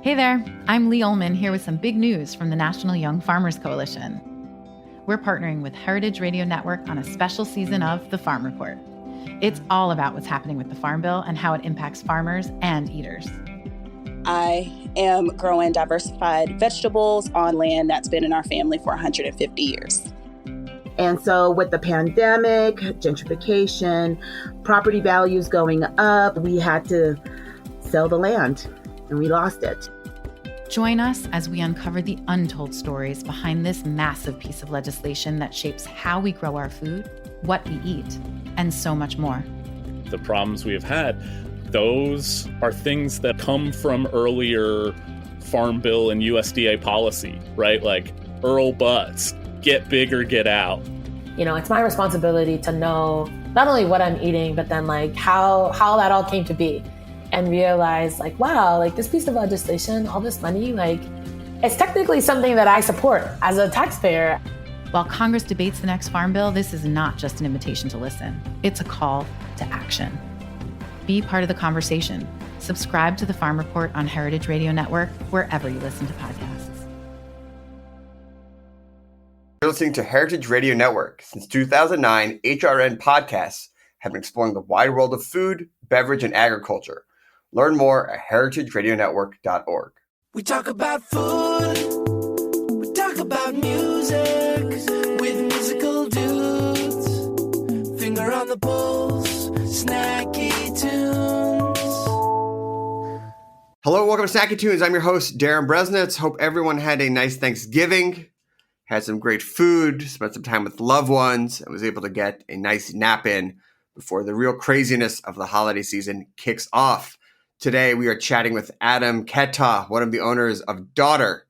Hey there, I'm Lee Ullman here with some big news from the National Young Farmers Coalition. We're partnering with Heritage Radio Network on a special season of The Farm Report. It's all about what's happening with the Farm Bill and how it impacts farmers and eaters. I am growing diversified vegetables on land that's been in our family for 150 years. And so with the pandemic, gentrification, property values going up, we had to sell the land and we lost it. Join us as we uncover the untold stories behind this massive piece of legislation that shapes how we grow our food, what we eat, and so much more. The problems we have had, those are things that come from earlier Farm Bill and USDA policy, right? Like Earl Butz, get big or get out. You know, it's my responsibility to know not only what I'm eating, but then like how that all came to be. And realize like, wow, like this piece of legislation, all this money, like it's technically something that I support as a taxpayer. While Congress debates the next Farm Bill, this is not just an invitation to listen. It's a call to action. Be part of the conversation. Subscribe to the Farm Report on Heritage Radio Network, wherever you listen to podcasts. You're listening to Heritage Radio Network. Since 2009, HRN podcasts have been exploring the wide world of food, beverage, and agriculture. Learn more at heritageradionetwork.org. We talk about food, we talk about music, with musical dudes, finger on the pulse, snacky tunes. Hello, welcome to Snacky Tunes. I'm your host, Darren Bresnitz. Hope everyone had a nice Thanksgiving, had some great food, spent some time with loved ones, and was able to get a nice nap in before the real craziness of the holiday season kicks off. Today, we are chatting with Adam Keita, one of the owners of Daughter,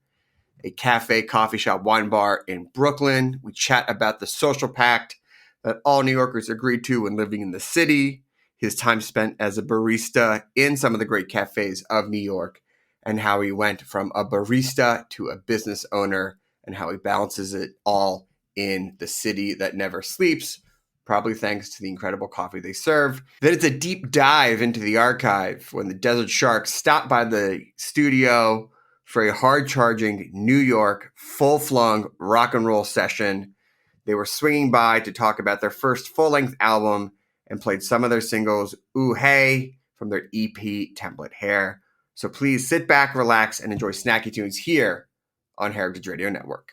a cafe, coffee shop, wine bar in Brooklyn. We chat about the social pact that all New Yorkers agreed to when living in the city, his time spent as a barista in some of the great cafes of New York, and how he went from a barista to a business owner, and how he balances it all in the city that never sleeps, probably thanks to the incredible coffee they serve. Then it's a deep dive into the archive when the Desert Sharks stopped by the studio for a hard-charging New York, full-flung rock and roll session. They were swinging by to talk about their first full-length album and played some of their singles, Ooh Hey, from their EP, Template Hair. So please sit back, relax, and enjoy Snacky Tunes here on Heritage Radio Network.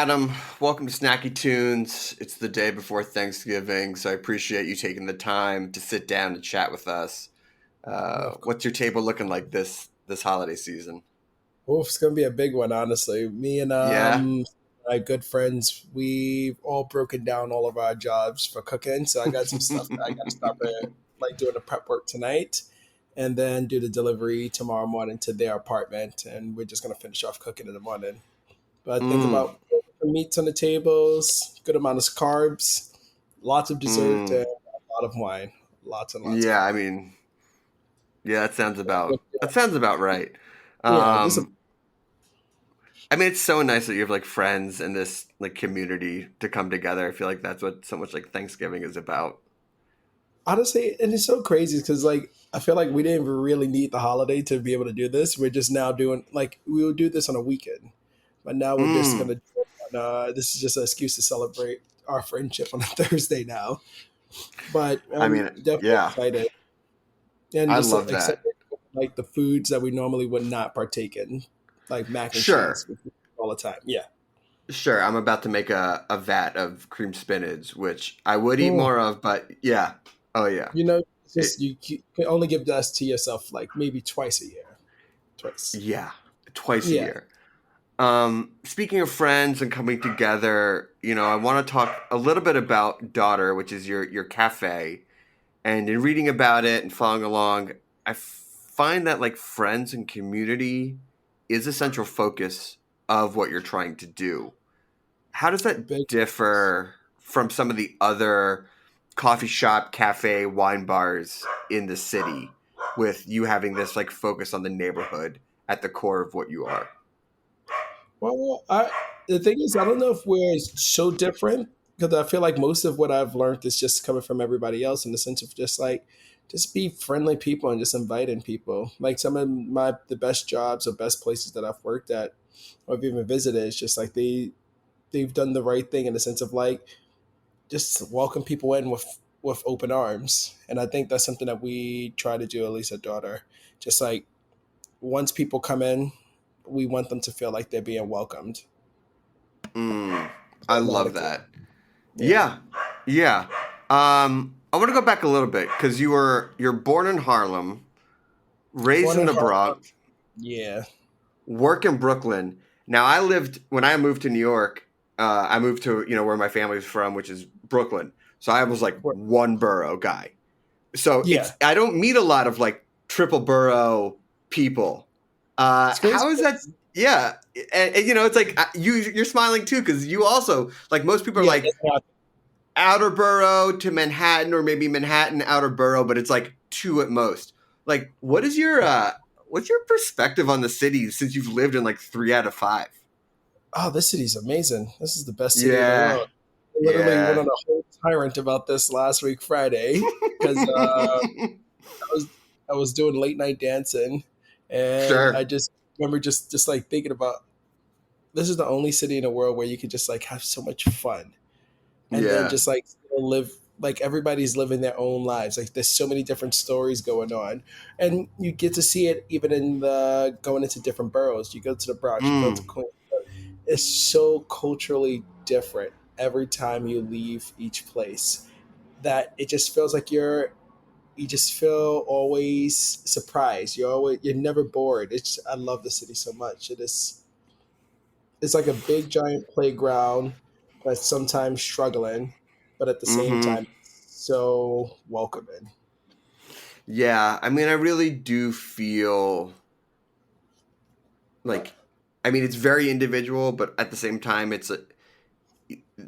Adam, welcome to Snacky Tunes. It's the day before Thanksgiving, so I appreciate you taking the time to sit down and chat with us. What's your table looking like this holiday season? Oof, it's gonna be a big one, honestly. Me and Yeah. my good friends, we've all broken down all of our jobs for cooking. So I got some stuff that I got to start like doing the prep work tonight, and then do the delivery tomorrow morning to their apartment, and we're just gonna finish off cooking in the morning. But think Mm, about meats on the tables, good amount of carbs, lots of dessert, mm. and a lot of wine, lots and lots of Yeah, I wine. mean, yeah, that sounds about right. Yeah, just a Um, I mean, it's so nice that you have like friends and this like community to come together. I feel like that's what so much like Thanksgiving is about. honestly, and it's so crazy because like I feel like we didn't really need the holiday to be able to do this. We're just now doing like we would do this on a weekend, but now we're just Mm, gonna do it on, this is just an excuse to celebrate our friendship on a Thursday now. But I I'm mean, definitely yeah, excited and I just love excited that. like the foods that we normally would not partake in, like mac and Sure. cheese all the time. Yeah. Sure, I'm about to make a vat of cream spinach, which I would eat Mm. more of, but yeah. Oh yeah. You know, it's It, just you can only give that to yourself like maybe twice a year. Twice. yeah. Twice a Yeah. year. Speaking of friends and coming together, I want to talk a little bit about Daughter, which is your cafe. And in reading about it and following along, I find that like friends and community is a central focus of what you're trying to do. How does that Big. differ from some of the other coffee shop, cafe, wine bars in the city, with you having this like focus on the neighborhood at the core of what you are? Well, the thing is, I don't know if we're so different because I feel like most of what I've learned is just coming from everybody else in the sense of just like just be friendly people and just inviting people. Like some of the best jobs or best places that I've worked at or have even visited, it's just like they've done the right thing in the sense of like just welcome people in with open arms. And I think that's something that we try to do at least at Daughter. Just like once people come in, we want them to feel like they're being welcomed Mm, I love automatically. that. Yeah. Yeah, yeah. I want to go back a little bit because you're born in Harlem, raised Born in in the Harlem. Bronx, Yeah. work in Brooklyn. Now when I moved to New York, I moved to where my family's from, which is Brooklyn. So I was like Wor- one borough guy. So Yeah. I don't meet a lot of like triple borough people. It's crazy. How is that? Yeah, and, it's like you're smiling too because you also like most people are Yeah. like outer borough to Manhattan or maybe Manhattan outer borough, but it's like two at most. Like, what's your perspective on the city since you've lived in like 3 out of 5? Oh, this city's amazing. This is the best city in the Yeah, world. I literally went yeah, on a whole tyrant about this last week Friday because was I was doing late night dancing, and I sure, just remember just like thinking about this is the only city in the world where you could just like have so much fun, and then yeah, just like still live like everybody's living their own lives. Like there's so many different stories going on, and you get to see it even in the going into different boroughs. You go to the Bronx, you go to mm, Queens. It's so culturally different every time you leave each place that it just feels like you just feel always surprised. You're never bored. I love the city so much. It's like a big giant playground that's sometimes struggling, but at the same mm-hmm. time so welcoming. Yeah. I mean, I really do feel like, I mean, it's very individual, but at the same time,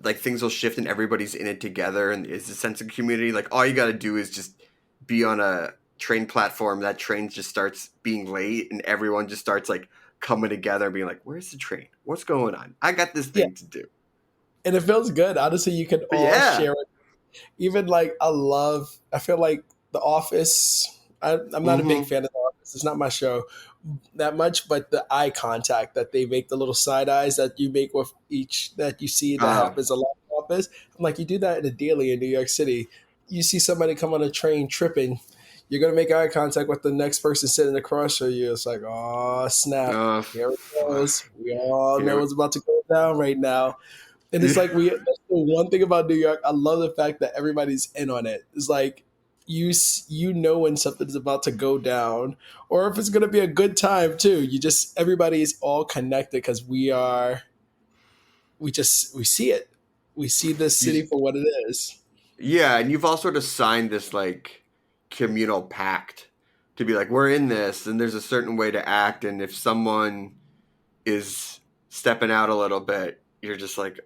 like things will shift and everybody's in it together, and it's a sense of community. Like all you got to do is just be on a train platform. That train just starts being late, and everyone just starts like coming together and being like, "Where's the train? What's going on? I got this Yeah. thing to do." And it feels good. Honestly, you can all Yeah. share it. Even like I feel like The Office. I'm not a big Mm-hmm. fan of The Office. It's not my show that much, but the eye contact that they make, the little side eyes that you make with each that you see that Oh. happens a lot in The Office. I'm like, you do that in a daily in New York City. You see somebody come on a train tripping, you're gonna make eye contact with the next person sitting across from you. It's like, oh snap, here it goes. We all know what's about to go down right now. And it's like that's the one thing about New York. I love the fact that everybody's in on it. It's like you know when something's about to go down, or if it's gonna be a good time too. Everybody's all connected because we see it. We see this city for what it is. Yeah, and you've all sort of signed this like communal pact to be like, we're in this, and there's a certain way to act, and if someone is stepping out a little bit, you're just like,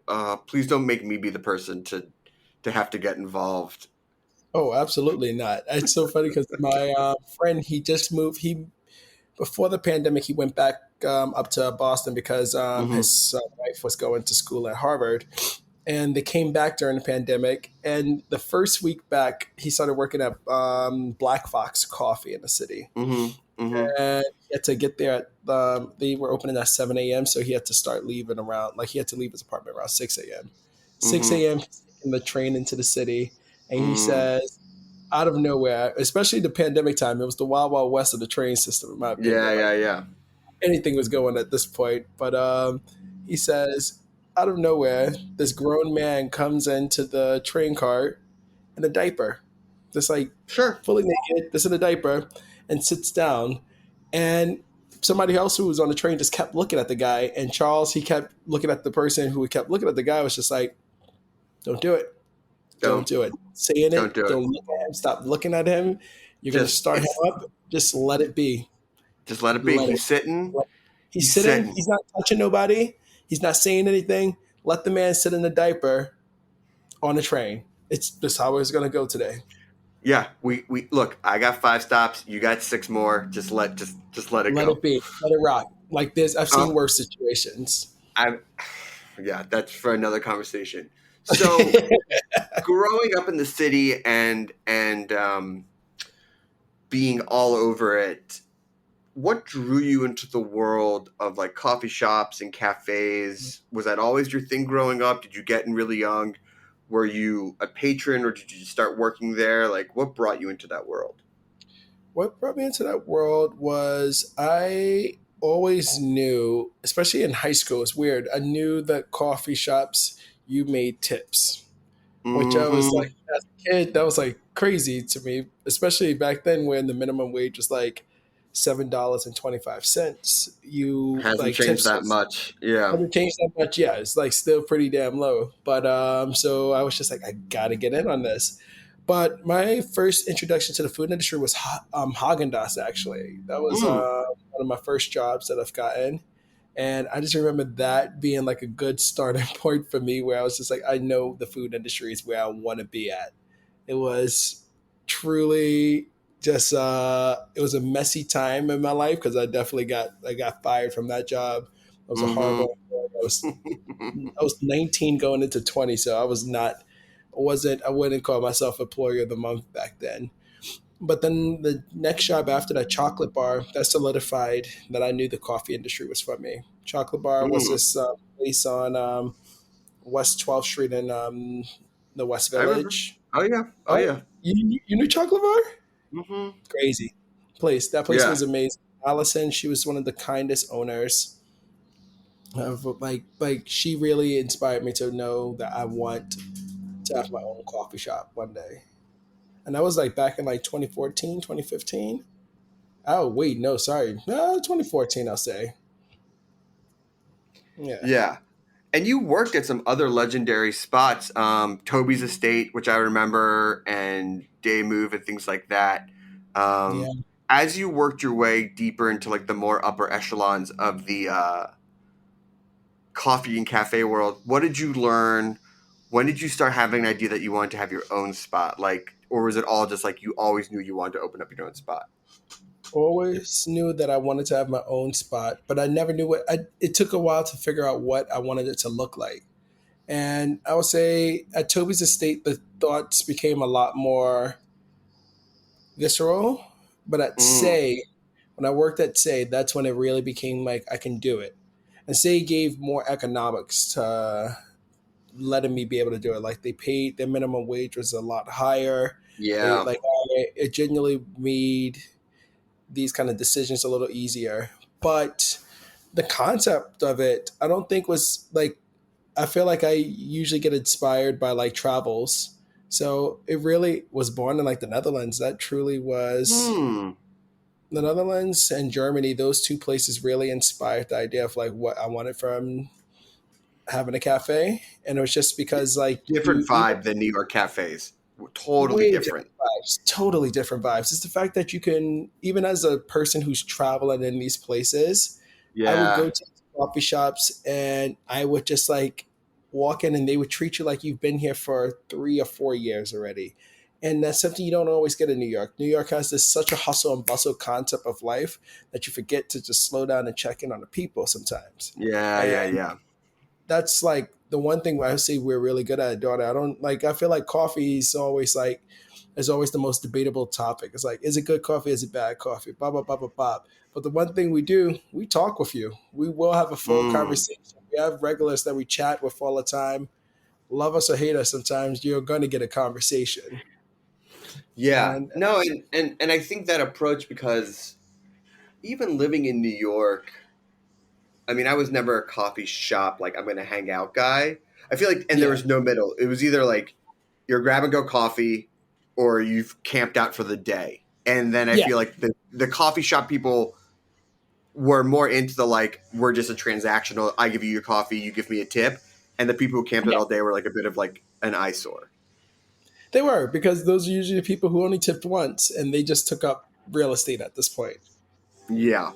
please don't make me be the person to have to get involved. Oh, absolutely not. It's so funny because my friend, he just moved. Before the pandemic, he went back up to Boston because his wife was going to school at Harvard. And they came back during the pandemic. And the first week back, he started working at Black Fox Coffee in the city. And he had to get there they were opening at 7 a.m. So he had to start leaving around, like he had to leave his apartment around 6 a.m. 6 a.m. he's taking the train into the city. And he says, out of nowhere, especially the pandemic time, it was the wild, wild west of the train system, in my opinion. Yeah. Anything was going at this point. But he says, out of nowhere, this grown man comes into the train cart in a diaper, just like fully naked, just in a diaper, and sits down. And somebody else who was on the train just kept looking at the guy. And Charles, he kept looking at the person who kept looking at the guy, was just like, don't do it. Don't do it. Saying it. Don't look at him. Stop looking at him. You're going to start him up. Just let it be. Just let it be. He's sitting. He's sitting. He's not touching nobody. He's not saying anything. Let the man sit in a diaper on a train. It's just how it's going to go today. Yeah, we look. I got 5 stops. You got 6 more. Just let it go. Let it be. Let it rock. Like this, I've seen worse situations. Yeah, that's for another conversation. So, growing up in the city and being all over it, what drew you into the world of like coffee shops and cafes? Was that always your thing growing up? Did you get in really young? Were you a patron, or did you start working there? Like, what brought you into that world? What brought me into that world was I always knew, especially in high school, it's weird. I knew that coffee shops, you made tips, which I was like, as a kid, that was like crazy to me, especially back then when the minimum wage was like $7.25. You hasn't changed that much. Yeah. Hasn't changed that much. Yeah. It's like still pretty damn low. But so I was just like, I gotta get in on this. But my first introduction to the food industry was Haagen-Dazs, actually. That was one of my first jobs that I've gotten. And I just remember that being like a good starting point for me, where I was just like, I know the food industry is where I want to be at. It was truly just it was a messy time in my life because I got fired from that job. It was a horrible. I was 19 going into 20, so I wouldn't call myself employee of the month back then. But then the next job after that, Chocolate Bar, that solidified that I knew the coffee industry was for me. Chocolate Bar was this place on West 12th Street in the West Village. Oh yeah. You knew Chocolate Bar? Mm-hmm. Crazy place. That place was amazing. Allison, she was one of the kindest owners. Like she really inspired me to know that I want to have my own coffee shop one day. And that was like back in like 2014, 2015. Oh, wait, no, sorry. No, 2014, I'll say. Yeah. And you worked at some other legendary spots, Toby's Estate, which I remember, and Day Move and things like that. As you worked your way deeper into like the more upper echelons of the coffee and cafe world, what did you learn? When did you start having an idea that you wanted to have your own spot? Like, or was it all just like you always knew you wanted to open up your own spot? Always knew that I wanted to have my own spot, but I never knew it took a while to figure out what I wanted it to look like. And I would say at Toby's Estate, the thoughts became a lot more visceral. But at Say, when I worked at Say, that's when it really became like I can do it. And Say gave more economics to letting me be able to do it. Like they paid their minimum wage was a lot higher. Yeah. It genuinely made these kind of decisions a little easier. But the concept of it, I don't think was like, I feel like I usually get inspired by like travels. So it really was born in like the Netherlands. That truly was the Netherlands and Germany. Those two places really inspired the idea of like what I wanted from having a cafe. And it was just because like Different vibe than New York cafes. Totally way different. vibes, totally different vibes. It's the fact that you can, even as a person who's traveling in these places, I would go to coffee shops and I would just like walk in and they would treat you like you've been here for 3 or 4 years already. And that's something you don't always get in New York. New York has this such a hustle and bustle concept of life that you forget to just slow down and check in on the people sometimes. Yeah. That's like the one thing where I say we're really good at, daughter. I feel like coffee is always the most debatable topic. It's like, is it good coffee? Is it bad coffee? Blah, blah, blah, blah, blah. But the one thing we do, we talk with you. We will have a full conversation. We have regulars that we chat with all the time. Love us or hate us, sometimes you're going to get a conversation. Yeah. And, No, and I think that approach, because even living in New York, I mean, I was never a coffee shop, like I'm going to hang out guy. I feel like, and there was no middle. It was either like you're grab and go coffee or you've camped out for the day. And then I feel like the coffee shop people were more into the like, we're just a transactional, I give you your coffee, you give me a tip. And the people who camped out all day were like a bit of like an eyesore. They were, because those are usually the people who only tipped once and they just took up real estate at this point. Yeah.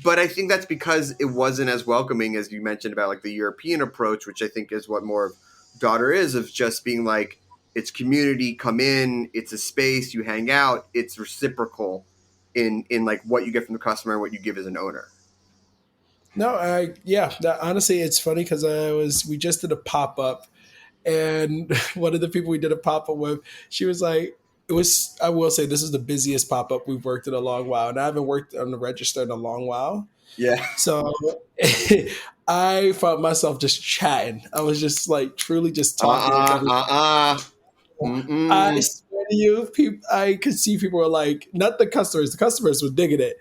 But I think that's because it wasn't as welcoming as you mentioned about like the European approach, which I think is what more of Daughter is, of just being like, it's community, come in, it's a space, you hang out, it's reciprocal in like what you get from the customer and what you give as an owner. No, honestly, it's funny because we just did a pop-up, and one of the people we did a pop-up with, she was like, I will say this is the busiest pop-up we've worked in a long while, and I haven't worked on the register in a long while. Yeah. So I found myself just chatting. I was just like truly just talking. I swear to you, I could see people were like, not the customers were digging it.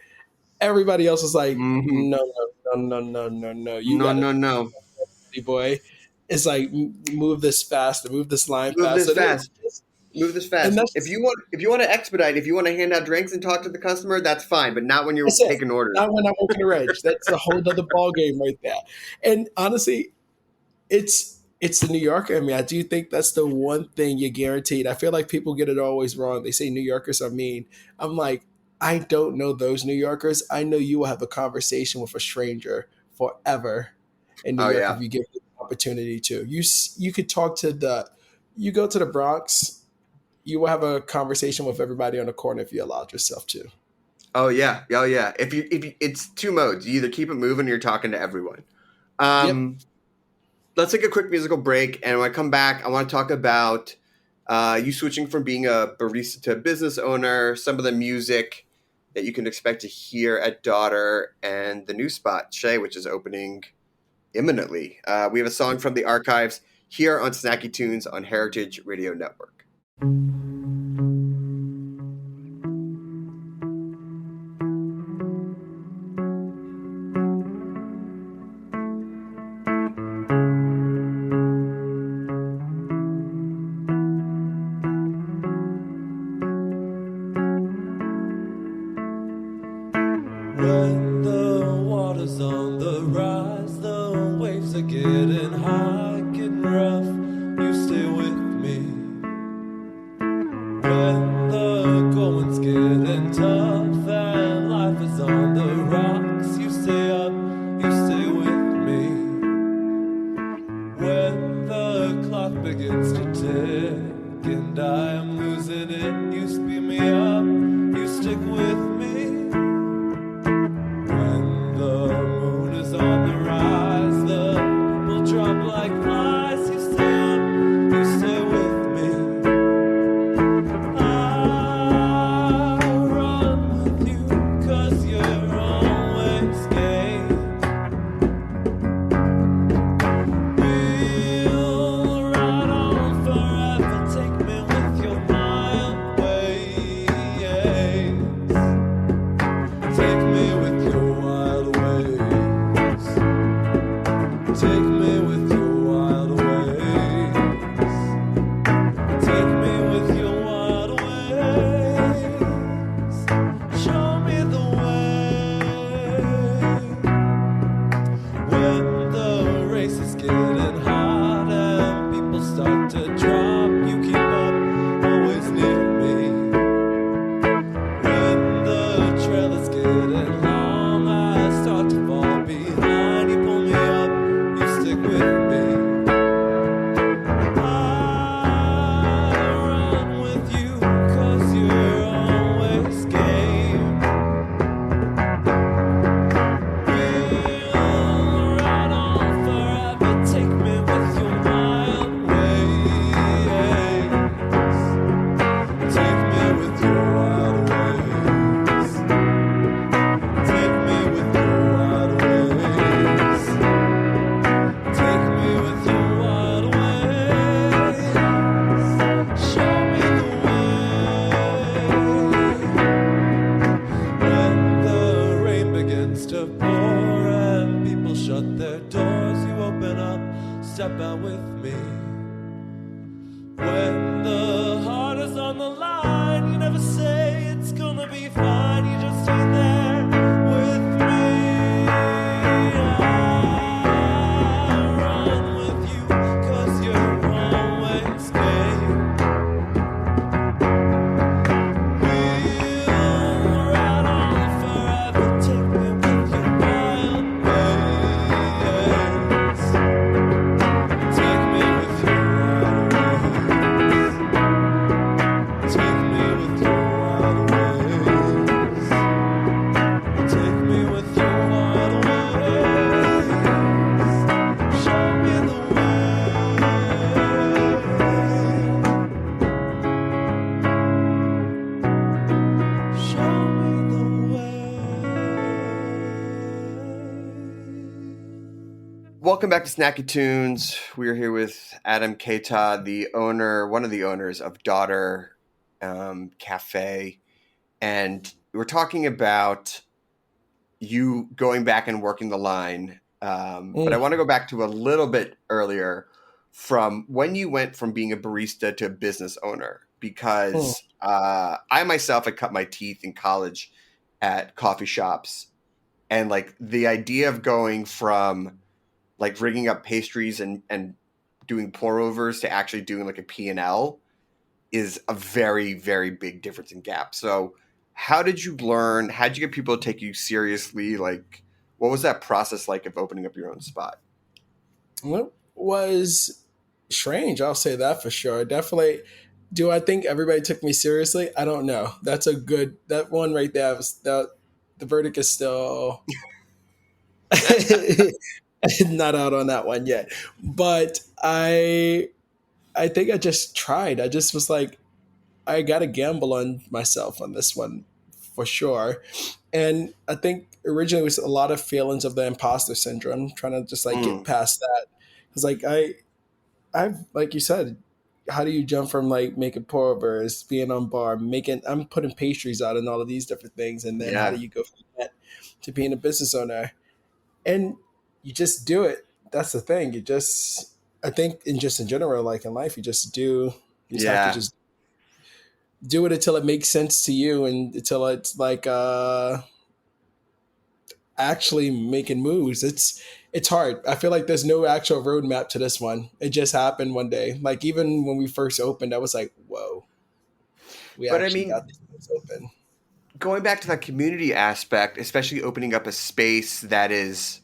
Everybody else was like, no. No. Boy. It's like, move this fast, move this line Move fast. Move this fast. If you want to expedite, if you want to hand out drinks and talk to the customer, that's fine, but not when you're taking orders. Not when I'm working a reg. That's a whole other ball game right there. And honestly, it's the New Yorker. I mean, I do think that's the one thing you're guaranteed. I feel like people get it always wrong. They say New Yorkers are mean. I'm like, I don't know those New Yorkers. I know you will have a conversation with a stranger forever in New York if you give them the opportunity to. You could talk to you go to the Bronx, you will have a conversation with everybody on the corner if you allowed yourself to. Oh yeah. If you it's two modes. You either keep it moving or you're talking to everyone. Let's take a quick musical break, and when I come back, I want to talk about you switching from being a barista to a business owner, some of the music that you can expect to hear at Daughter, and the new spot, Shay, which is opening imminently. We have a song from the archives here on Snacky Tunes on Heritage Radio Network. When the water's on the rise, the waves are getting high, getting rough, you stay with me. When the going's getting tough and life is on the rocks, you stay up, you stay with me. When the clock begins to tick and I am losing it, you speed me up, you stick with me. The moon is on the rise, the people drop like flies. You stay up, you stay with me. I'll run with you, 'cause you're always game. We'll step out with me. When the heart is on the line, you never say it's gonna be fine. You just stay there with me. I run with you 'cause you're always game. We'll ride on forever. Take me with your wild ways. Take me with your wild ways. Take me with your wild ways. Take me with your wild ways. Show me the way. Show me the way. Welcome back to Snacky Tunes. We are here with Adam Keita, the owner, one of the owners of Daughter Cafe, and we're talking about you going back and working the line. But I want to go back to a little bit earlier from when you went from being a barista to a business owner, because I myself had cut my teeth in college at coffee shops, and like the idea of going from like rigging up pastries and doing pour overs to actually doing like a P&L is a very, very big difference in gap. So how did you learn? How did you get people to take you seriously? Like, what was that process like of opening up your own spot? It was strange. I'll say that for sure. Definitely. Do I think everybody took me seriously? I don't know. That's that one right there. The verdict is still not out on that one yet. But I think I just tried. I just was like, I got to gamble on myself on this one for sure. And I think originally it was a lot of feelings of the imposter syndrome, trying to just like get past that. Because like I've like you said, how do you jump from like making pour overs, being on bar, I'm putting pastries out and all of these different things, and then how do you go from that to being a business owner? And you just do it. That's the thing. I think in general, like in life, you just have to just do it until it makes sense to you and until it's like actually making moves. It's hard. I feel like there's no actual roadmap to this one. It just happened one day. Like even when we first opened, I was like, whoa, got these things open. Going back to that community aspect, especially opening up a space that is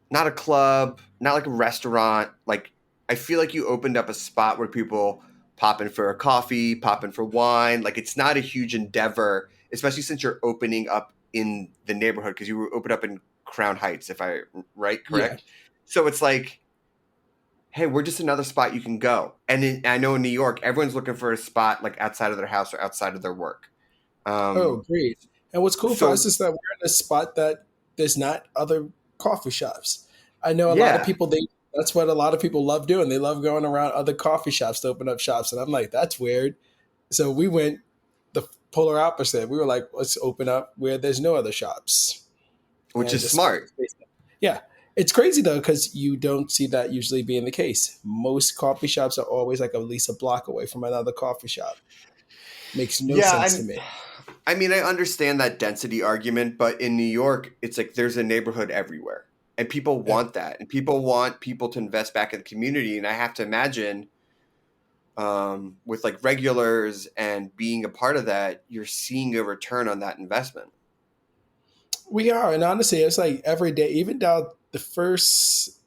not a club, not like a restaurant, like I feel like you opened up a spot where people pop in for a coffee, pop in for wine. Like it's not a huge endeavor, especially since you're opening up in the neighborhood, because you were opened up in Crown Heights, if I correct? Yeah. So it's like, hey, we're just another spot you can go. And I know in New York, everyone's looking for a spot like outside of their house or outside of their work. Great. And what's cool for us is that we're in a spot that there's not other coffee shops. I know a lot of people, that's what a lot of people love doing. They love going around other coffee shops to open up shops. And I'm like, that's weird. So we went the polar opposite. We were like, let's open up where there's no other shops. Which is smart. Yeah. It's crazy though, because you don't see that usually being the case. Most coffee shops are always like at least a block away from another coffee shop. Makes no sense to me. I mean, I understand that density argument, but in New York, it's like there's a neighborhood everywhere. And people want that. And people want people to invest back in the community. And I have to imagine with like regulars and being a part of that, you're seeing a return on that investment. We are. And honestly, it's like every day, even down the first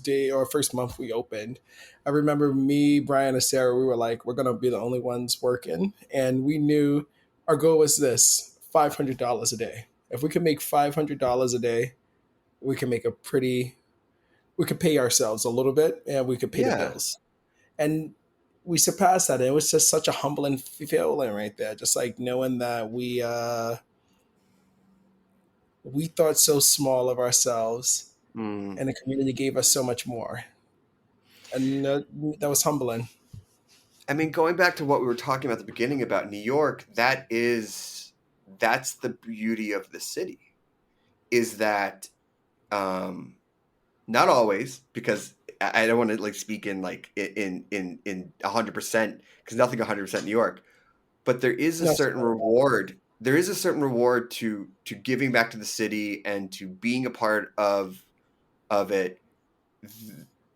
day or first month we opened, I remember me, Brian, and Sarah, we were like, we're going to be the only ones working. And we knew our goal was this, $500 a day. If we could make $500 a day, we can we could pay ourselves a little bit and we could pay the bills. And we surpassed that. And it was just such a humbling feeling right there. Just like knowing that we thought so small of ourselves and the community gave us so much more. And that was humbling. I mean, going back to what we were talking about at the beginning about New York, that's the beauty of the city, is that Not always, because I don't want to like speak in like in 100% because nothing 100% New York. But there is a No, certain reward. There is a certain reward to giving back to the city and to being a part of it,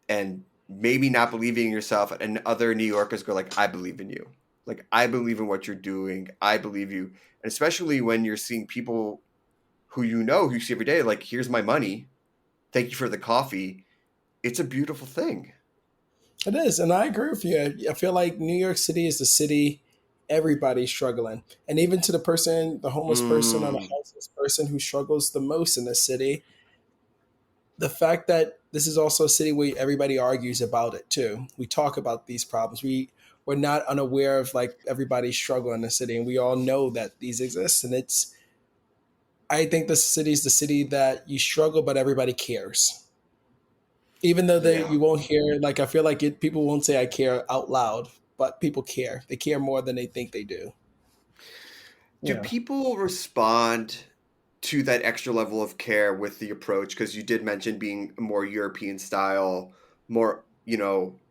and maybe not believing in yourself. And other New Yorkers go like, "I believe in you. Like I believe in what you're doing. I believe you." And especially when you're seeing people who you see every day, like, "Here's my money. Thank you for the coffee." It's a beautiful thing. it is, and I agree with you. I feel like New York City is the city everybody's struggling, and even to the person, the homeless person or the Mm, houseless person who struggles the most in the city, the fact that this is also a city where everybody argues about it too. We talk about these problems. We're not unaware of like everybody's struggle in the city, and we all know that these exist. And it's I think the city is the city that you struggle, but everybody cares. Even though yeah. you won't hear like I feel like people won't say I care out loud, but people care. They care more than they think they do. Do Yeah. people respond to that extra level of care with the approach? Because you did mention being more European style, more,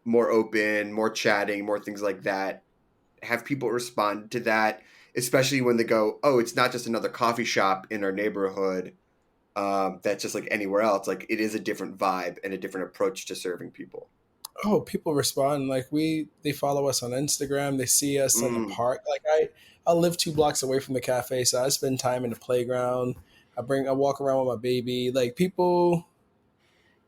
more open, more chatting, more things like that. Have people respond to that, especially when they go, "Oh, it's not just another coffee shop in our neighborhood. That's just like anywhere else. Like it is a different vibe and a different approach to serving people." Oh, people respond like they follow us on Instagram. They see us in the Mm, park. Like I live 2 blocks away from the cafe, so I spend time in the playground. I walk around with my baby. Like people,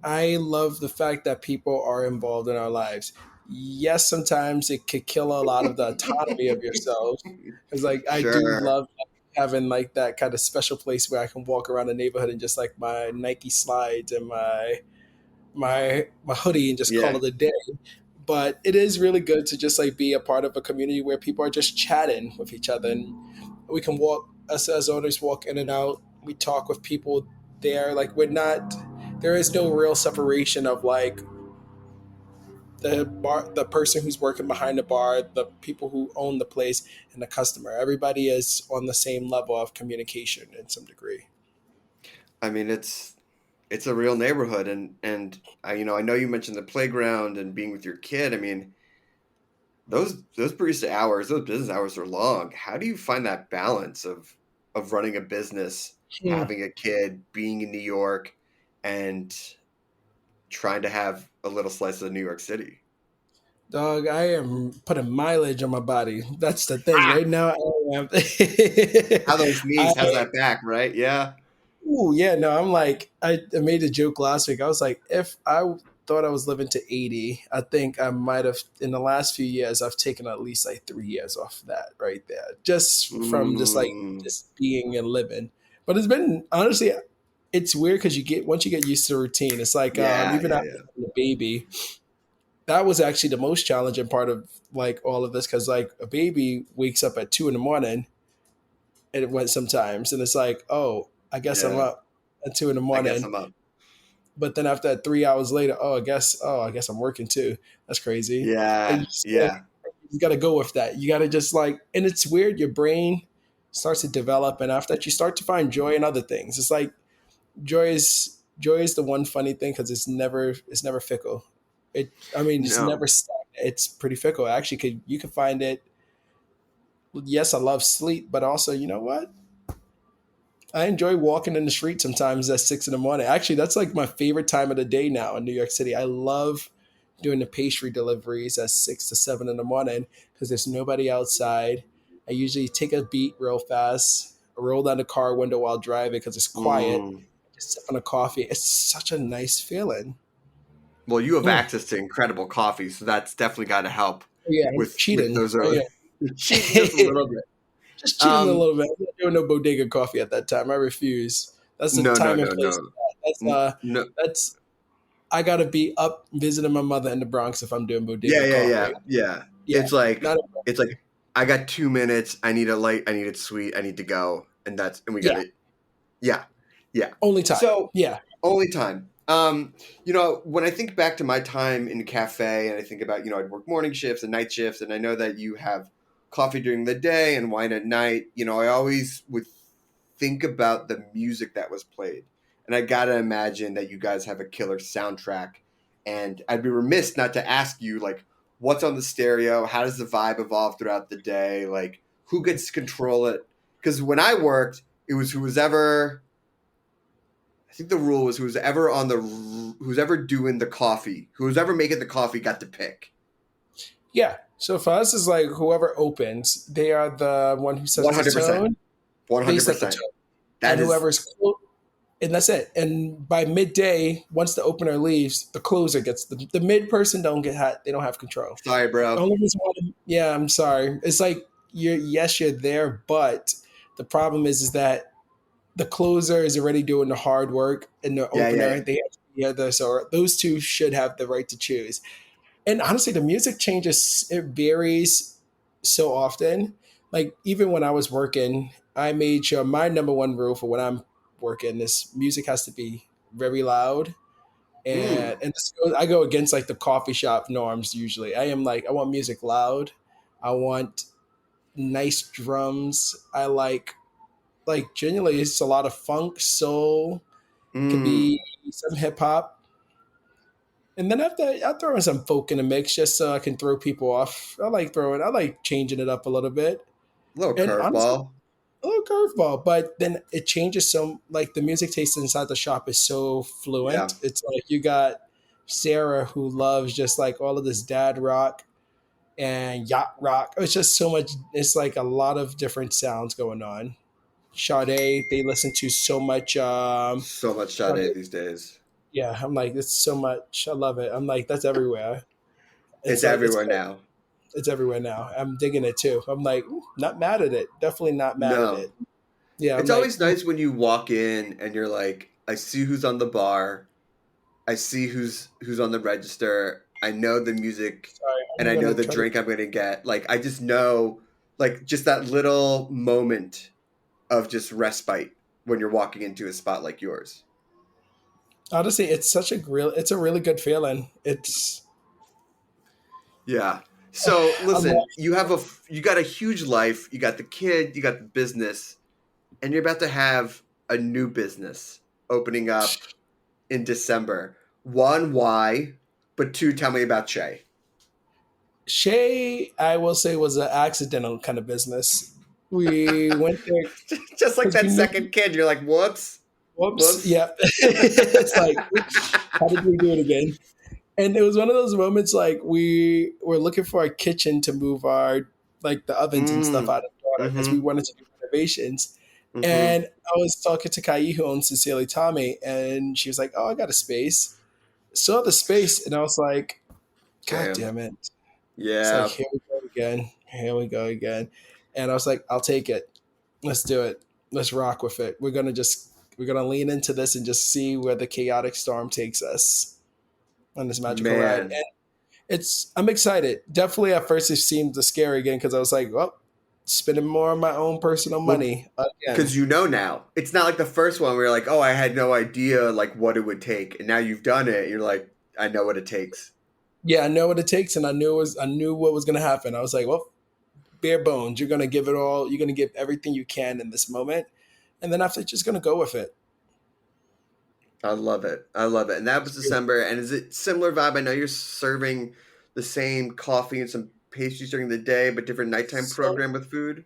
I love the fact that people are involved in our lives. Yes, sometimes it could kill a lot of the autonomy of yourself. Because like I do sure. love having like that kind of special place where I can walk around the neighborhood and just like my Nike slides and my hoodie and just call Yeah. it a day. But it is really good to just like be a part of a community where people are just chatting with each other, and we can walk us as owners walk in and out. We talk with people there. Like we're not. There is no real separation of like the person who's working behind the bar, the people who own the place, and the customer. Everybody is on the same level of communication in some degree. I mean, it's a real neighborhood, and I know you mentioned the playground and being with your kid. I mean, those barista hours, those business hours are long. How do you find that balance of running a business, Hmm. having a kid, being in New York, and trying to have a little slice of New York City? Dog, I am putting mileage on my body. That's the thing. Ah, Right now, I am. how those knees? How's I, that back? Right? Yeah. ooh, yeah, no, I'm like, I made a joke last week. I was like, if I thought I was living to 80, I think I might have, in the last few years, I've taken at least like 3 years off that right there, just from just like Mm, just being and living. But it's been, honestly, it's weird because once you get used to the routine, it's like, yeah, even yeah, after yeah. having a baby, that was actually the most challenging part of like all of this because like a baby wakes up at 2 in the morning and it went sometimes and it's like, oh, I guess I'm Yeah. up at two in the I guess morning. I'm up. But then after that 3 hours later, I guess I'm working too. That's crazy. And Yeah, yeah. you gotta go with that. You gotta just like, and it's weird, your brain starts to develop and after that you start to find joy in other things. It's like joy is the one funny thing because it's never fickle. It's No. never stagnant. It's pretty fickle. Actually, you could find it. Yes, I love sleep, but also, you know what? I enjoy walking in the street sometimes at 6 in the morning. Actually, that's like my favorite time of the day now in New York City. I love doing the pastry deliveries at 6 to 7 in the morning because there's nobody outside. I usually take a beat real fast, roll down the car window while driving because it's quiet. Mm. Just sip on a coffee. It's such a nice feeling. Well, you have Mm. access to incredible coffee, so that's definitely got to help Yeah, I'm with cheating. those Oh, early. Cheating just a yeah. little bit. Just cheating a Um, little bit. I'm not doing no bodega coffee at that time. I refuse. That's the no, no, time and no, place. no, That's no. that's I gotta be up visiting my mother in the Bronx if I'm doing Yeah, bodega yeah, yeah, coffee. yeah. Yeah, It's like not a, it's like I got 2 minutes. I need a light. I need it sweet. I need to go, and we got yeah, it. Yeah, yeah. only time. So Yeah, only time. When I think back to my time in a cafe and I think about, I'd work morning shifts and night shifts, and I know that you have coffee during the day and wine at night. I always would think about the music that was played. And I gotta imagine that you guys have a killer soundtrack. And I'd be remiss not to ask you, like, what's on the stereo? How does the vibe evolve throughout the day? Like, who gets to control it? Because when I worked, it was who was ever. I think the rule was who's ever doing the coffee, who's ever making the coffee got to pick. Yeah. So for us, it's like whoever opens, they are the one who sets the 100%. tone. They set the 100%. tone. That And is and that's it. And by midday, once the opener leaves, the closer gets the mid person don't get hot. They don't have control. sorry, bro. The only reason why, yeah, I'm sorry. It's like you're there, but the problem is that the closer is already doing the hard work, and the Yeah, opener yeah. they have to be other. So those two should have the right to choose. And honestly, the music changes. It varies so often. Like even when I was working, I made sure my number one rule for when I'm working is music has to be very loud. And I go against like the coffee shop norms usually. I am like I want music loud. I want nice drums. I like genuinely it's a lot of funk, soul, could Mm. be some hip hop. And then after I throw in some folk in the mix just so I can throw people off. I like changing it up a little bit. Little And honestly, curveball. a little curveball, but then it changes so like the music taste inside the shop is so Yeah. fluent. It's like you got Sarah who loves just like all of this dad rock and yacht rock. It's just so much. It's like a lot of different sounds going on. Sade, they listen to so much. So much Sade, Sade these days. yeah, I'm like it's so much. I love it. I'm like that's everywhere. It's It's like everywhere now. it's everywhere now. I'm digging it too. I'm like not mad at it. Definitely not mad at No. it. Yeah, I'm It's like always nice when you walk in and you're like, I see who's on the bar. I see who's on the register. I know the music sorry. and I'm I know gonna the try to. drink I'm going to get. Like, I just know, like, just that little moment of just respite when you're walking into a spot like yours. Honestly, it's a really good feeling. It's Yeah. So I'm like, listen, you got a huge life. You got the kid, you got the business, and you're about to have a new business opening up in December. One, why? But two, tell me about Shay. Shay, I will say, was an accidental kind of business. We went there Just like because we that knew. second kid, you're like, whoops, Whoops. whoops. Yeah. It's like, oops, how did we do it again? And it was one of those moments like we were looking for a kitchen to move our like the ovens and stuff Mm. out of the water because we Mm-hmm. wanted to do renovations. Mm-hmm. And I was talking to Kai who owns Cecilia Tommy, and she was like, "Oh, I got a space." Saw the space, and I was like, "God Damn. damn it!" It's like Yeah, here we go again. Here we go again. And I was like, "I'll take it. Let's do it. Let's rock with it. We're gonna lean into this and just see where the chaotic storm takes us on this magical ride." man. And I'm excited. Definitely at first it seemed scary again because I was like, well, spending more of my own personal Well, money again. because you know now. It's not like the first one where you're like, oh, I had no idea like what it would take. And now you've done it. And you're like, I know what it takes. Yeah, I know what it takes, and I knew what was gonna happen. I was like, well, bare bones. You're gonna give it all. You're gonna give everything you can in this moment, and then after, just gonna go with it. I love it. I love it. And that was December. And is it similar vibe? I know you're serving the same coffee and some pastries during the day, but different nighttime So, program with food.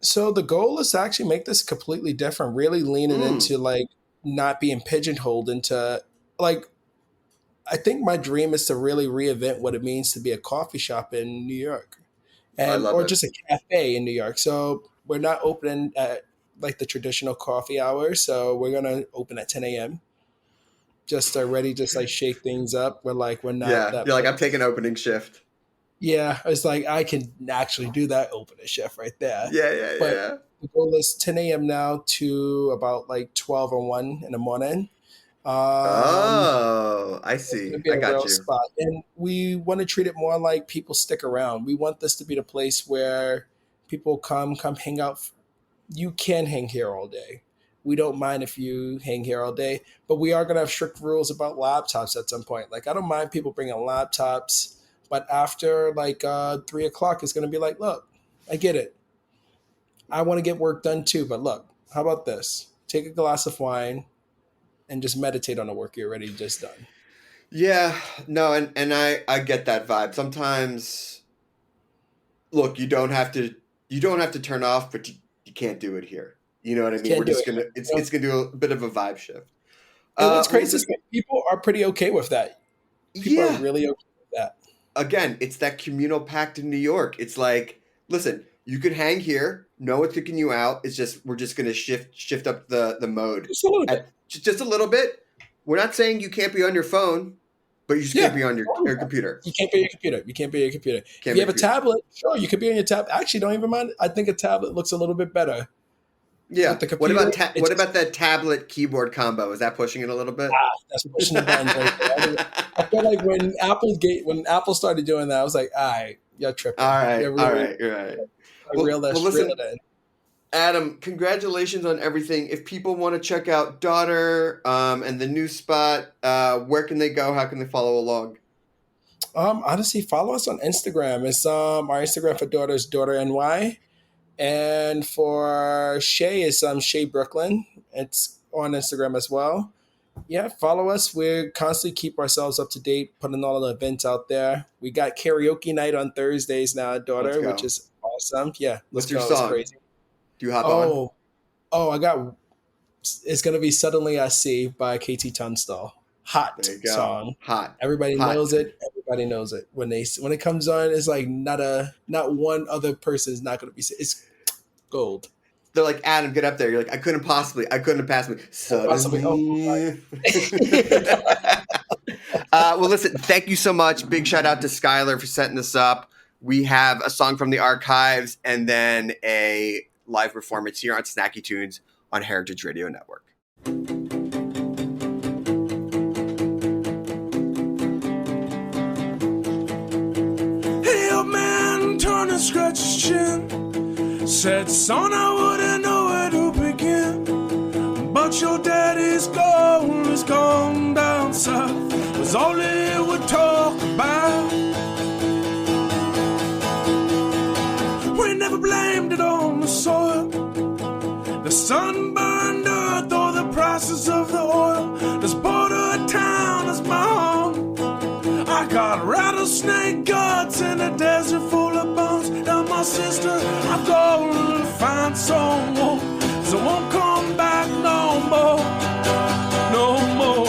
so the goal is to actually make this completely different. Really leaning Mm, into like not being pigeonholed into like I think my dream is to really reinvent what it means to be a coffee shop in New York, I and love or it. just a cafe in New York. So we're not opening at like the traditional coffee hours. So we're gonna open at 10 a.m. just to ready, just like shake things up. We're not Yeah. that You're like, I'm place. taking opening shift. Yeah, it's like I can actually do that opening shift right there. Yeah, yeah, But yeah. the goal is 10 a.m. now to about like 12 or 1 in the morning. Um, Oh, I it's going see. to be I a got real you. spot. And we want to treat it more like people stick around. We want this to be the place where people come hang out. You can hang here all day. We don't mind if you hang here all day, but we are going to have strict rules about laptops at some point. Like, I don't mind people bringing laptops, but after like 3 o'clock, it's going to be like, look, I get it. I want to get work done too, but look, how about this? Take a glass of wine, and just meditate on the work you're already just done. Yeah, no, and I get that vibe. Sometimes, look, you don't have to turn off, but you can't do it here. You know what I mean? We're just gonna it's gonna do a bit of a vibe shift. And what's crazy is that people are pretty okay with that. People are really okay with that. Again, it's that communal pact in New York. It's like, listen, you could hang here. No one's kicking you out. It's just we're just gonna shift up the mode just a little bit. We're not saying you can't be on your phone, but you just can't be on your computer. You can't be on your computer. If you have a tablet, sure, you could be on your tablet. Actually, don't even mind. I think a tablet looks a little bit better. Yeah. What about that tablet keyboard combo? Is that pushing it a little bit? That's pushing the buttons right there. I feel like when Apple started doing that, I was like, all right, you're tripping. All right, you're right. Listen, Adam, congratulations on everything. If people want to check out Daughter and the new spot, where can they go? How can they follow along? Honestly, follow us on Instagram. It's our Instagram for Daughter is DaughterNY. And for Shay, it's Shay Brooklyn. It's on Instagram as well. Yeah, follow us. We constantly keep ourselves up to date, putting all the events out there. We got karaoke night on Thursdays now at Daughter, which is awesome. Yeah, what's your song? Crazy. Do you hop on? I got. It's gonna be "Suddenly I See" by Keita Tunstall. Hot song. Hot. Everybody knows it. Everybody knows it. When it comes on, it's like not one other person is not gonna be. It's gold. They're like, Adam, get up there. You're like, I couldn't have passed me. Suddenly. Well, listen, thank you so much. Big shout out to Skylar for setting this up. We have a song from the archives and then a live performance here on Snacky Tunes on Heritage Radio Network. Hey, old man, turn and scratch his chin. Said, son, I wouldn't know where to begin. But your daddy's gold is gone down south. Was all he would talk about. We never blamed it on the soil. The sun-burned earth or the prices of the oil. This border town is my home. I got rattlesnake guts in a desert full of bones. Now my sister, I'm going to find someone, so I won't come back no more, no more.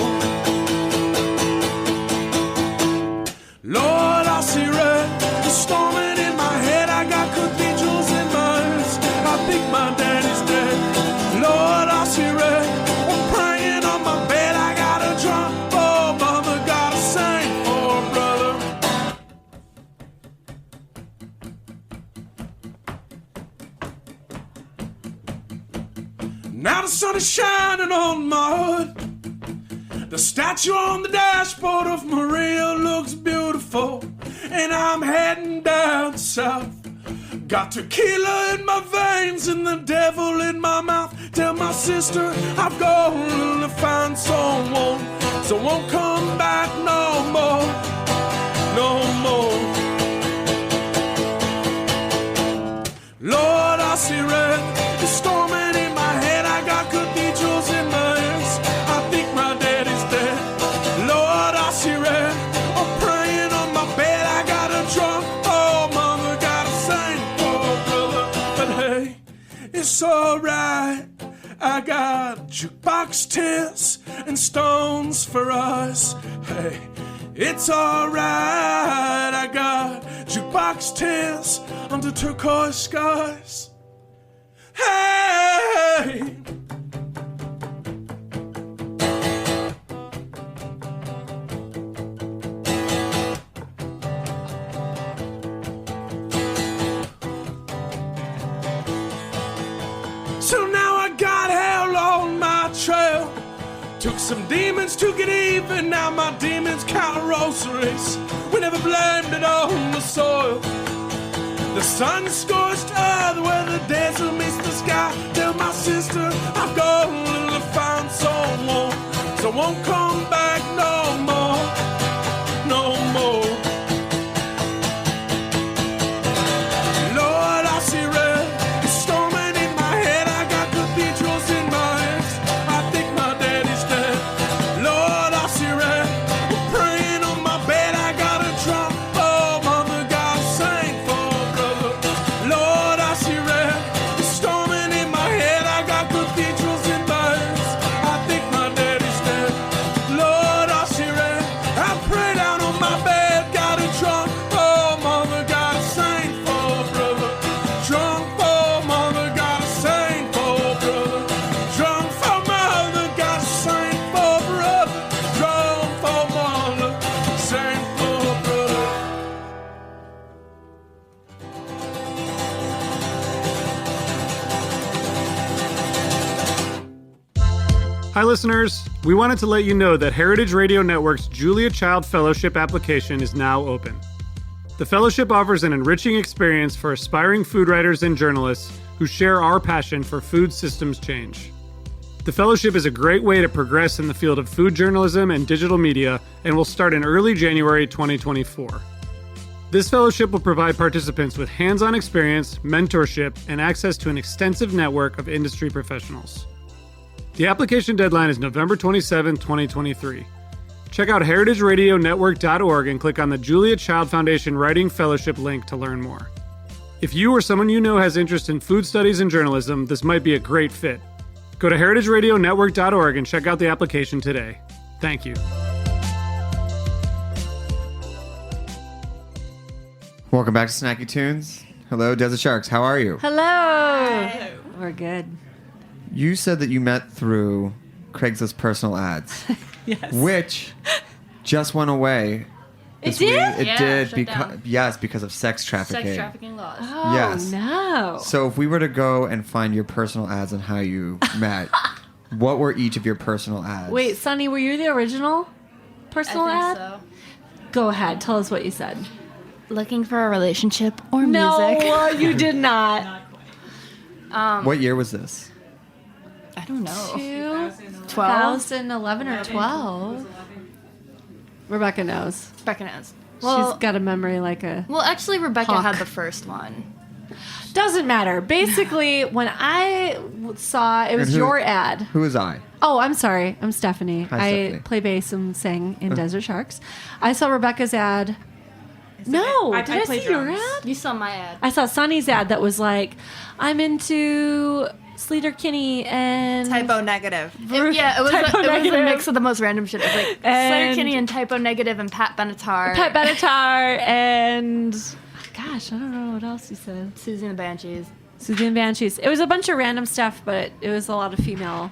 Lord, I see red, the storming in my head. I got cathedrals in my eyes. I think my daddy's dead. Lord, I see red. I'm praying on my bed. I got a drum. Oh, mother, gotta sing for a brother. Now the sun is shining on my hood. The statue on the dashboard of Maria looks beautiful. And I'm heading down south. Got tequila in my veins and the devil in my mouth. Tell my sister I've gone to find someone, so I won't come back no more, no more. Lord, I see red, it's storming in my head. I got cathedrals in my ears. I think my daddy's dead. Lord, I see red, I'm praying on my bed. I got a drum. Oh, mama, gotta sing for a brother. But hey, it's alright. I got jukebox tears and stones for us. Hey, it's alright. I got jukebox tears under turquoise skies. Hey! So now I got hell on my trail. Took some demons to get even. Now my demons count rosaries. We never blamed it on the soil. The sun-scorched earth where the desert meets the sky. Tell my sister I've gone to find someone, so I won't come back no more, no more. Lord, I see red, it's storming in my head. I got cathedrals in my eyes. I think my daddy's dead. Hi, listeners. We wanted to let you know that Heritage Radio Network's Julia Child Fellowship application is now open. The fellowship offers an enriching experience for aspiring food writers and journalists who share our passion for food systems change. The fellowship is a great way to progress in the field of food journalism and digital media and will start in early January 2024. This fellowship will provide participants with hands-on experience, mentorship, and access to an extensive network of industry professionals. The application deadline is November 27, 2023. Check out heritageradionetwork.org and click on the Julia Child Foundation Writing Fellowship link to learn more. If you or someone you know has interest in food studies and journalism, this might be a great fit. Go to heritageradionetwork.org and check out the application today. Thank you. Welcome back to Snacky Tunes. Hello, Desert Sharks. How are you? Hello. Hi. We're good. You said that you met through Craigslist personal ads. Yes. Which just went away. It did? It did because of sex trafficking. Sex trafficking laws. Oh, yes. no. So if we were to go and find your personal ads on how you met, what were each of your personal ads? Wait, Sunny, were you the original personal ad? So. Go ahead. Tell us what you said. Looking for a relationship or music? No, you did not. What year was this? I don't know. 2011 or 12. Rebecca knows. Rebecca knows. Well, she's got a memory like a Well, actually, Rebecca hawk. had the first one. Doesn't matter. Basically, when I saw it was your ad. Who was I? Oh, I'm sorry. I'm Stephanie. Hi, I Stephanie. play bass and sing in Desert Sharks. I saw Rebecca's ad. No, did I see your ad? You saw my ad. I saw Sunny's ad that was like, I'm into Sleater Kinney and Typo negative. It was a mix of the most random shit. It was like And- Slayer Kinney and Typo Negative and Pat Benatar. Pat Benatar and gosh, I don't know what else you said. Susie and the Banshees. Susie and Banshees. It was a bunch of random stuff, but it was a lot of female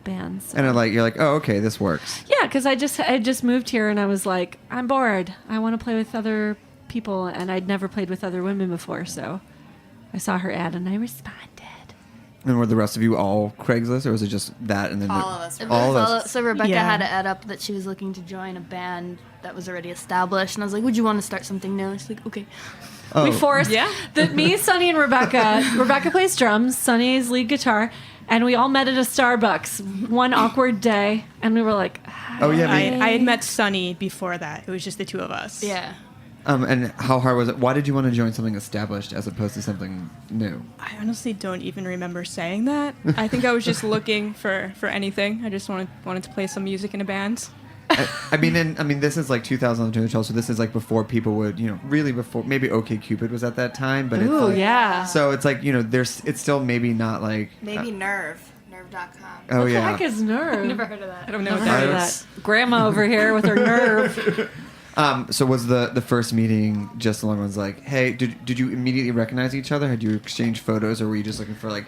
bands. So. And you're like, oh, okay, this works. Yeah, because I just moved here and I was like, I'm bored. I want to play with other people, and I'd never played with other women before, so I saw her ad and I responded. And were the rest of you all Craigslist, or was it just that and then All of us. All of us. So Rebecca had an ad up that she was looking to join a band that was already established, and I was like, would you want to start something new? And she's like, okay. Oh. We forced me, Sunny, and Rebecca. Rebecca plays drums, Sunny's lead guitar, and we all met at a Starbucks one awkward day, and we were like, Oh yeah, I had met Sunny before that. It was just the two of us. Yeah. And how hard was it? Why did you want to join something established as opposed to something new? I honestly don't even remember saying that. I think I was just looking for anything. I just wanted to play some music in a band. I mean, this is like 2012, so this is like before people would, really before, maybe OkCupid was at that time, but it's like, yeah. So it's like, it's still maybe not like. Maybe Nerve.com. Oh, what yeah. the heck is Nerve? Never heard of that. I don't know Never what that heard of is. that. Grandma over here with her Nerve. So was the first meeting just along ones like, hey, did you immediately recognize each other? Had you exchanged photos, or were you just looking for like,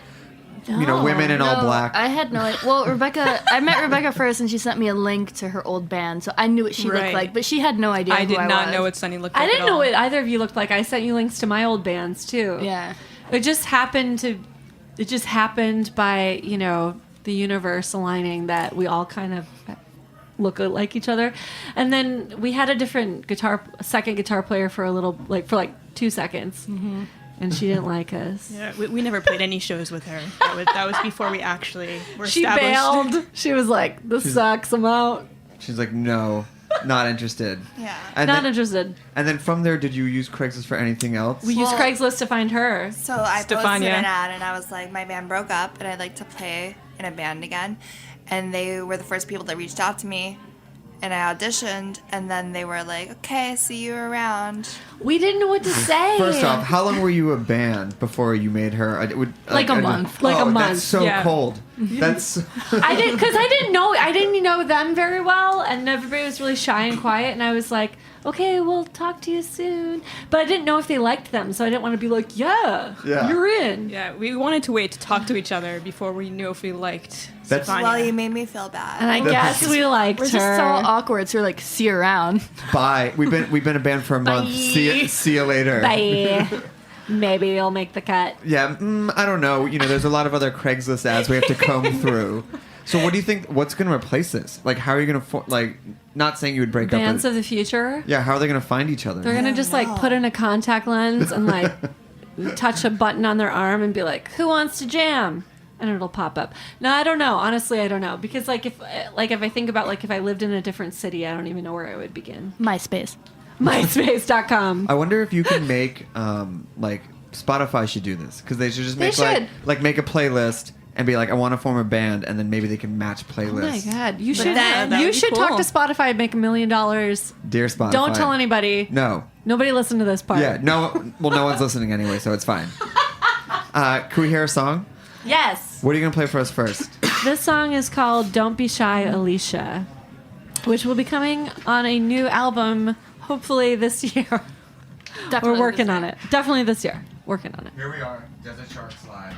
women in all black? I had no idea. Well, I met Rebecca first, and she sent me a link to her old band, so I knew what she looked like, but she had no idea I who did not was. know what Sunny looked like. I didn't at know all. what either of you looked like. I sent you links to my old bands too. Yeah. It just happened by, the universe aligning that we all kind of look like each other. And then we had a different second guitar player for a little, for 2 seconds. Mm-hmm. And she didn't like us. Yeah, we never played any shows with her. That was before we actually were She established. bailed. She was like, this sucks, I'm out. She's like, no, not interested. Yeah. Not interested. And then from there, did you use Craigslist for anything else? We used Craigslist to find her. So I posted Stefania. an ad and I was like, my band broke up and I'd like to play in a band again. And they were the first people that reached out to me. And I auditioned, and then they were like, okay, see you around. We didn't know what to say. First off, how long were you a band before you made her? Like a month. Like a month. That's so Yeah. cold. That's. I didn't know them very well, and everybody was really shy and quiet. And I was like, okay, we'll talk to you soon. But I didn't know if they liked them, so I didn't want to be like, yeah. You're in. Yeah, we wanted to wait to talk to each other before we knew if we liked Stefania. Well, you made me feel bad. And I guess we liked We're her. just so awkward, so we're like, see you around. Bye. We've been a band for a month. See you later. Bye. Maybe you'll make the cut. Yeah, I don't know. There's a lot of other Craigslist ads we have to comb through. So what do you think? What's going to replace this? Like, how are you going to not saying you would break up? Bands of the future. Yeah, how are they going to find each other? They're gonna just like put in a contact lens and like touch a button on their arm and be like, "Who wants to jam?" And it'll pop up. No, I don't know. Honestly, I don't know because like if I think about like if I lived in a different city, I don't even know where I would begin. MySpace. MySpace.com. I wonder if you can make like Spotify should do this because they should just make make a playlist and be like, I want to form a band, and then maybe they can match playlists. Oh my god, you should talk to Spotify and make $1 million. Dear Spotify, don't tell anybody. No, nobody listen to this part. Yeah, no. Well, no one's listening anyway, so it's fine. Can we hear a song? Yes. What are you gonna play for us first? This song is called "Don't Be Shy, Alicia," which will be coming on a new album, hopefully this year. Definitely We're working on it. Definitely this year. Working on it. Here we are, Desert Sharks Live.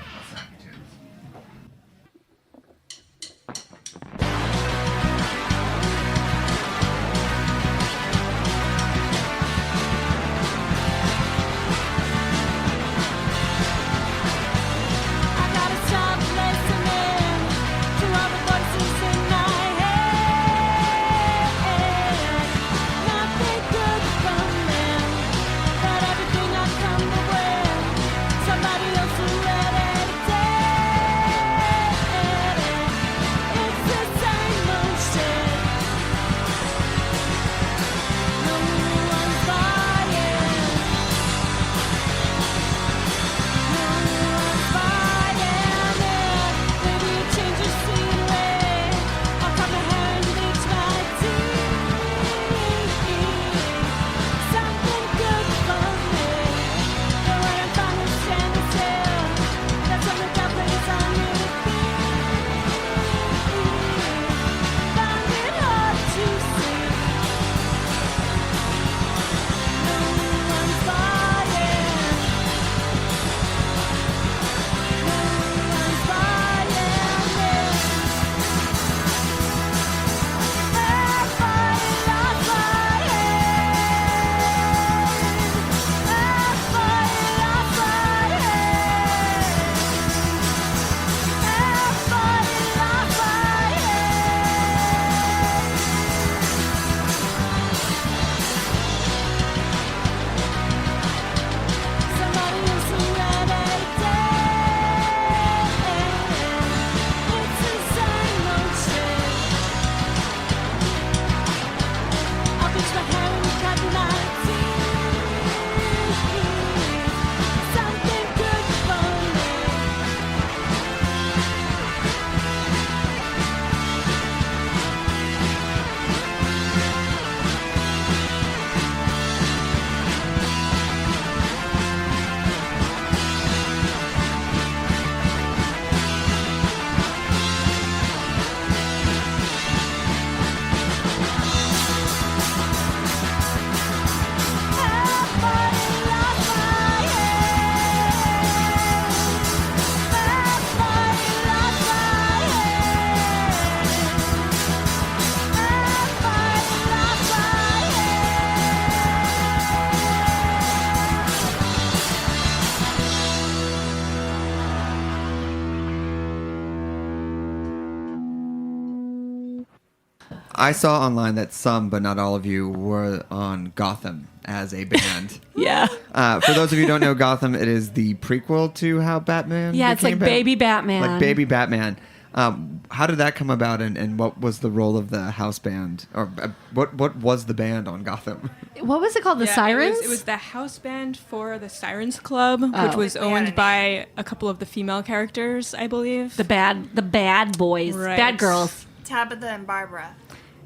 I saw online that some, but not all of you, were on Gotham as a band. Yeah. For those of you who don't know Gotham, it is the prequel to how Batman Yeah, it's like Baby Batman. Like Baby Batman. How did that come about, and what was the role of the house band? Or what was the band on Gotham? What was it called? The Sirens? It was the house band for the Sirens Club, which was owned by a couple of the female characters, I believe. The bad boys. Right. Bad girls. Tabitha and Barbara.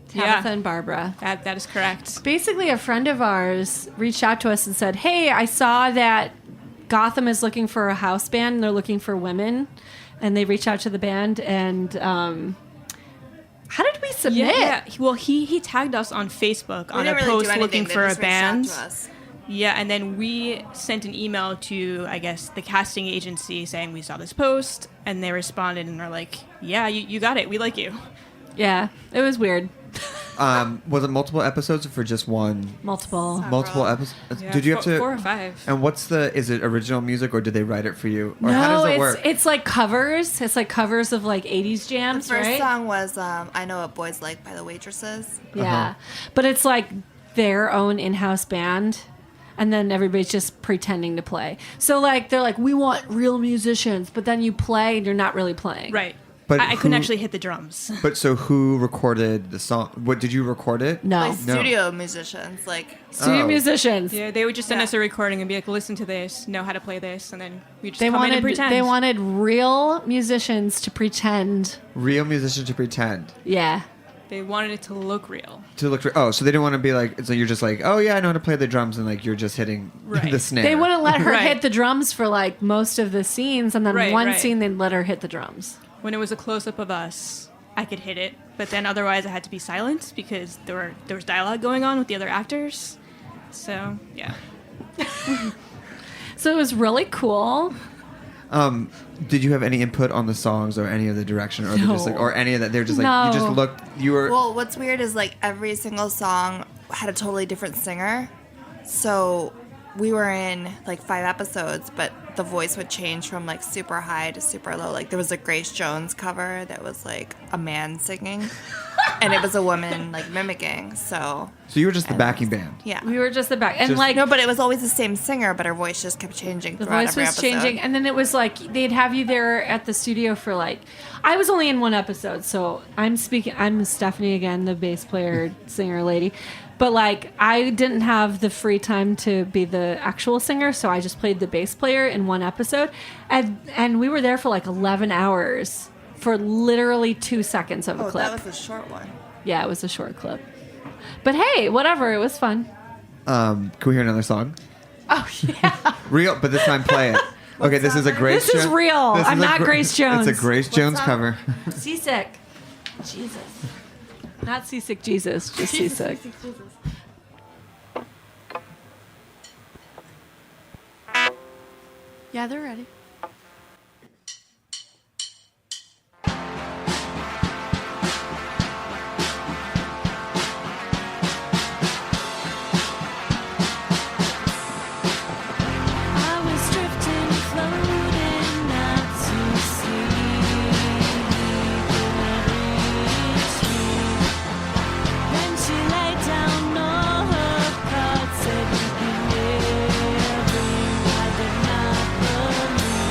Tabitha and Barbara. That is correct. Basically, a friend of ours reached out to us and said, hey, I saw that Gotham is looking for a house band and they're looking for women. And they reached out to the band and how did we submit? Yeah. Well, he tagged us on Facebook on a post looking for a band. Yeah, and then we sent an email to, I guess, the casting agency saying we saw this post, and they responded and they're like, yeah, you got it. We like you. Yeah, it was weird. Was it multiple episodes or for just one? Multiple episodes. Yeah, Did you have to 4 or 5? And is it original music or did they write it for you? Or no, how does it work? It's like covers. It's like covers of like 80s jams, The first right? song was I Know What Boys Like by the Waitresses. Yeah. But it's like their own in-house band. And then everybody's just pretending to play. So like they're like, we want real musicians, but then you play and you're not really playing. Right. But I couldn't actually hit the drums. But so who recorded the song? What did you record it? No. Like studio musicians, like studio musicians. Yeah, they would just send us a recording and be like, listen to this, know how to play this, and then we just They come in and wanted pretend. they wanted real musicians to pretend. Real musicians to pretend. Yeah. They wanted it to look real. So they didn't want to be like, so you're just like, oh yeah, I know how to play the drums, and like you're just hitting the snare. They wouldn't let her hit the drums for like most of the scenes, and then one Right. scene they'd let her hit the drums. When it was a close-up of us, I could hit it, but then otherwise I had to be silent because there was dialogue going on with the other actors. So, yeah. So it was really cool. Did you have any input on the songs or any of the direction or just like, or any of that? They're just like, No. you just looked, you were. Well, what's weird is like every single song had a totally different singer. So we were in like 5 episodes, but the voice would change from like super high to super low. Like there was a Grace Jones cover that was like a man singing, and it was a woman like mimicking. So you were just the backing band. yeah, We were just the back, and Just- like no, but it was always the same singer, but her voice just kept changing. the throughout voice every was episode. changing, and then it was like they'd have you there at the studio for like. I was only in 1 episode, so I'm Stephanie again, the bass player, singer lady. But like I didn't have the free time to be the actual singer, so I just played the bass player in 1 episode, and we were there for like 11 hours for literally 2 seconds of a clip. That was a short one. Yeah, it was a short clip. But hey, whatever, it was fun. Can we hear another song? Oh yeah, Real, but this time play it. Okay, this is a Grace. This is real. I'm not Grace Jones. It's a Grace Jones cover. Seasick. Jesus. Not seasick Jesus, just seasick. Yeah, they're ready. I was drifting, floating, not to see. Then she laid down all her cards, said you'd be living. I did not believe.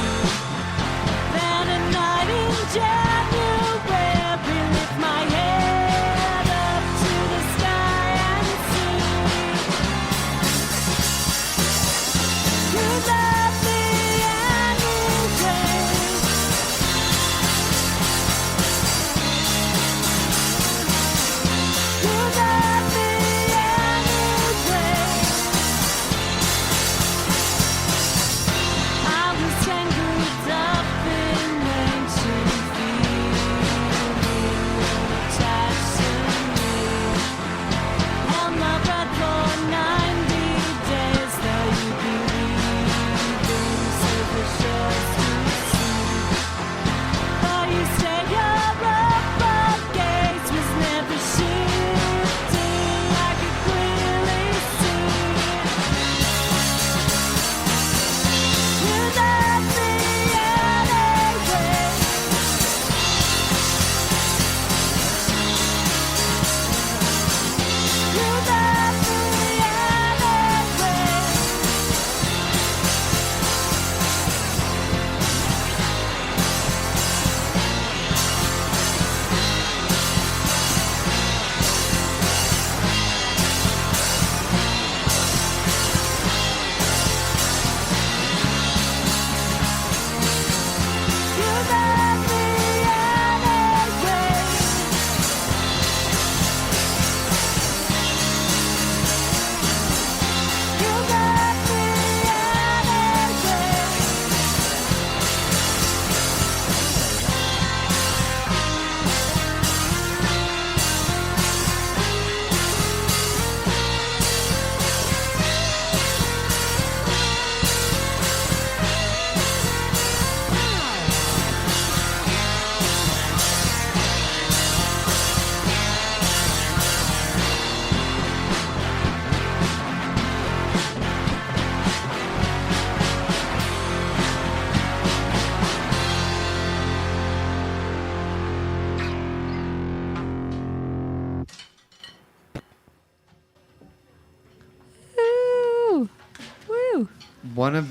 one of...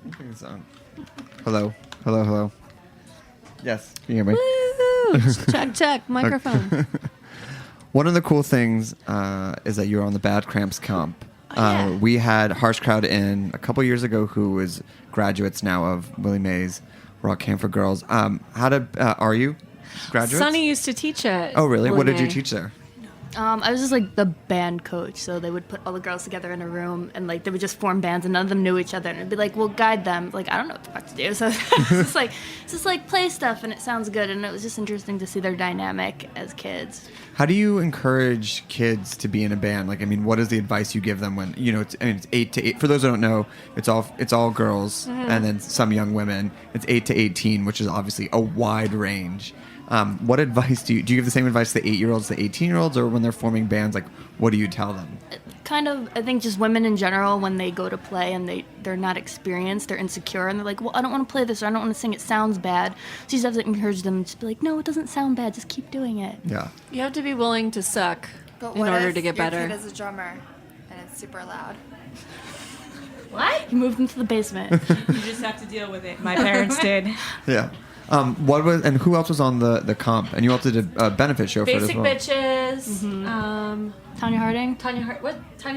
I think it's on. Hello. Yes, can you hear me? Woo! Check, microphone. One of the cool things is that you're on the Bad Cramps comp. We had Harsh Crowd in a couple years ago who was graduates now of Willie Mays Rock Camp for Girls. Are you graduates? Sunny used to teach it. Oh, really? Willie What did you May. teach there? I was just like the band coach, so they would put all the girls together in a room and like they would just form bands and none of them knew each other and it'd be like, we'll guide them. Like, I don't know what the fuck to do. So it's just like play stuff and it sounds good, and it was just interesting to see their dynamic as kids. How do you encourage kids to be in a band? Like, I mean, what is the advice you give them when, it's 8 to 8. For those who don't know, it's all girls and then some young women. It's 8 to 18, which is obviously a wide range. What advice do you give the same advice to the 8-year-olds, the 18-year-olds, or when they're forming bands? Like, what do you tell them? Kind of, I think just women in general, when they go to play and they're not experienced, they're insecure, and they're like, well, I don't want to play this, or I don't want to sing, it sounds bad. So you just have to encourage them to be like, no, it doesn't sound bad, just keep doing it. Yeah. You have to be willing to suck in order to get better. Your kid is a drummer and it's super loud? What? You moved into the basement. You just have to deal with it. My parents did. Yeah. Who else was on the comp? And you also did a benefit show for it as Basic well. Bitches. Tanya Harding. Tanya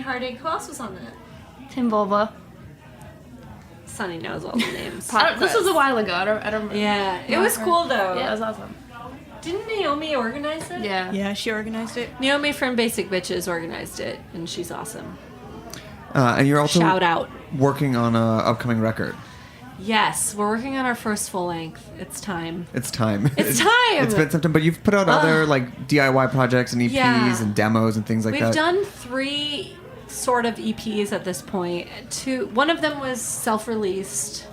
Harding. Who else was on that? Tim Volva. Sunny knows all the names. This was a while ago. I don't remember. Yeah, it was cool though. Yeah, it was awesome. Didn't Naomi organize it? Yeah. Yeah, she organized it. Naomi from Basic Bitches organized it, and she's awesome. And you're also Shout out. working on an upcoming record. Yes, we're working on our first full length. It's time. It's time. It's time. It's been some time, but you've put out other like DIY projects and EPs and demos and things like that. We've done 3 sort of EPs at this point. One of them was self-released.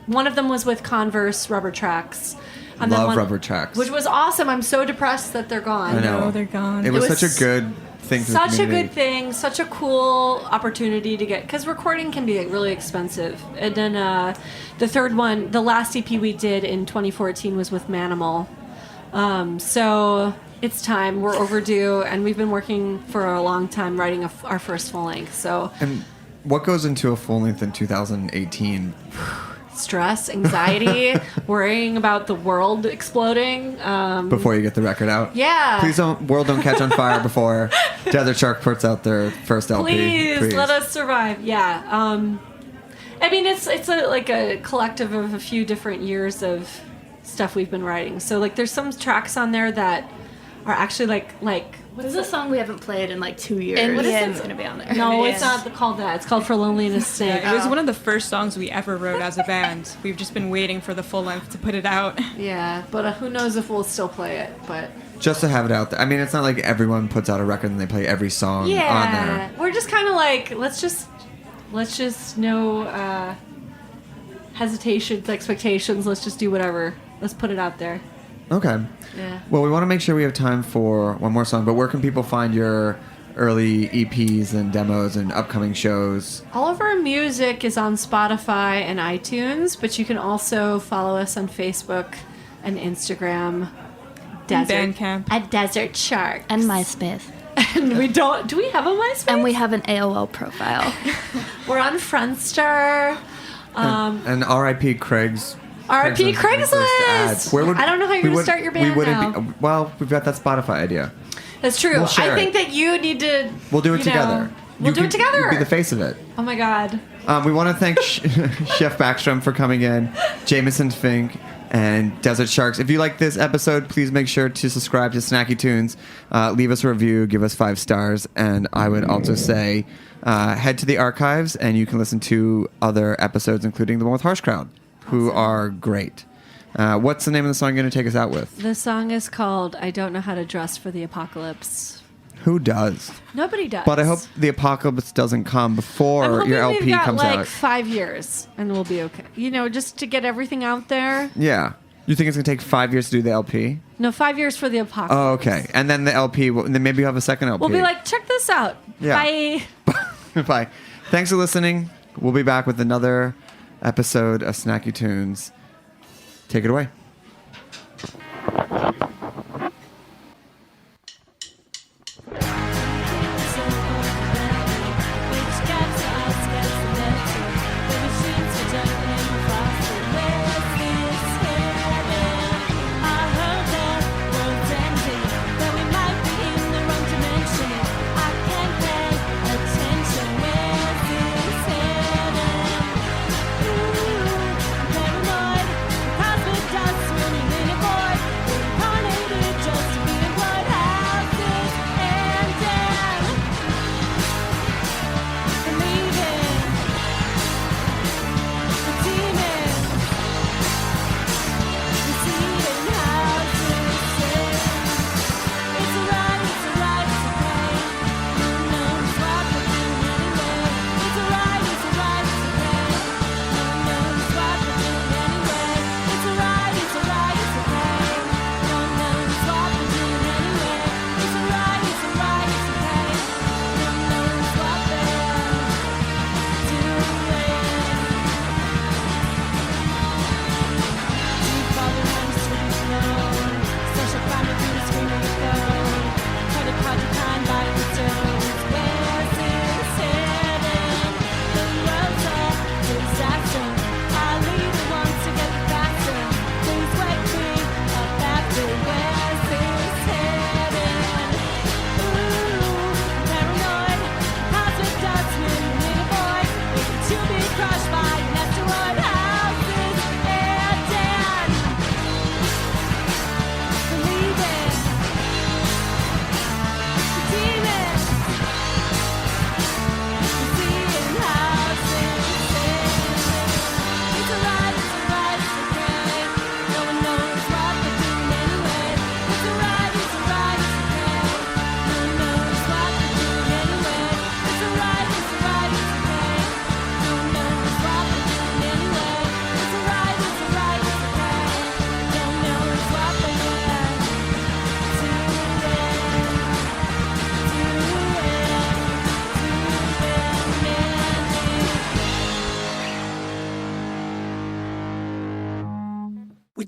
One of them was with Converse Rubber Tracks. And Love Rubber Tracks, which was awesome. I'm so depressed that they're gone. I know they're gone. It was such a good thing. For such the a good thing, such a cool opportunity to get, because recording can be really expensive. And then the third one, the last EP we did in 2014 was with Manimal. So it's time. We're overdue, and we've been working for a long time writing our first full length. So. And what goes into a full length in 2018? Stress, anxiety, worrying about the world exploding. Before you get the record out? Yeah. Please world don't catch on fire before Desert Shark puts out their first LP. Please let us survive. Yeah. I mean, it's a collective of a few different years of stuff we've been writing. So like, there's some tracks on there that are actually like. This is a song we haven't played in like 2 years. And what is it's going to be on there. No, it's not called that. It's called For Loneliness' Sake. It was one of the first songs we ever wrote as a band. We've just been waiting for the full length to put it out. Yeah, but who knows if we'll still play it. But just to have it out there. I mean, it's not like everyone puts out a record and they play every song on there. We're just kind of like, let's just no hesitations, expectations. Let's just do whatever. Let's put it out there. Okay. Yeah. Well, we want to make sure we have time for one more song, but where can people find your early EPs and demos and upcoming shows? All of our music is on Spotify and iTunes, but you can also follow us on Facebook and Instagram. Bandcamp. At Desert Shark. And MySpace. And do we have a MySpace? And we have an AOL profile. We're on Friendster. And R.I.P. Craig's... R.I.P. Craigslist. I don't know how you're going to start your band now. Well, we've got that Spotify idea. That's true. We'll share I think that you need to... We'll do it together. We'll do it together. You'll be the face of it. Oh, my God. We want to thank Chef Backstrom for coming in, Jameson Fink, and Desert Sharks. If you like this episode, please make sure to subscribe to Snacky Tunes. Leave us a review. Give us 5 stars. And I would also say head to the archives, and you can listen to other episodes, including the one with Harsh Crowd, who are great. What's the name of the song you're going to take us out with? The song is called I Don't Know How to Dress for the Apocalypse. Who does? Nobody does. But I hope the apocalypse doesn't come before your LP we've got comes like out. 5 years, and we'll be okay. Just to get everything out there. Yeah. You think it's going to take 5 years to do the LP? No, 5 years for the apocalypse. Oh, okay. And then the LP, and then maybe you have a second LP. We'll be like, check this out. Yeah. Bye. Bye. Thanks for listening. We'll be back with another episode of Snacky Tunes. Take it away.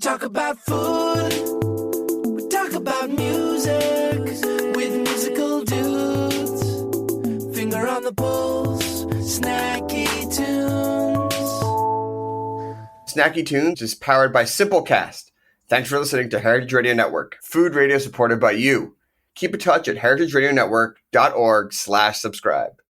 talk about food, we talk about music with musical dudes. Finger on the pulse, Snacky Tunes. Snacky Tunes is powered by Simplecast. Thanks for listening to Heritage Radio Network, food radio supported by you. Keep in touch at heritageradionetwork.org/subscribe.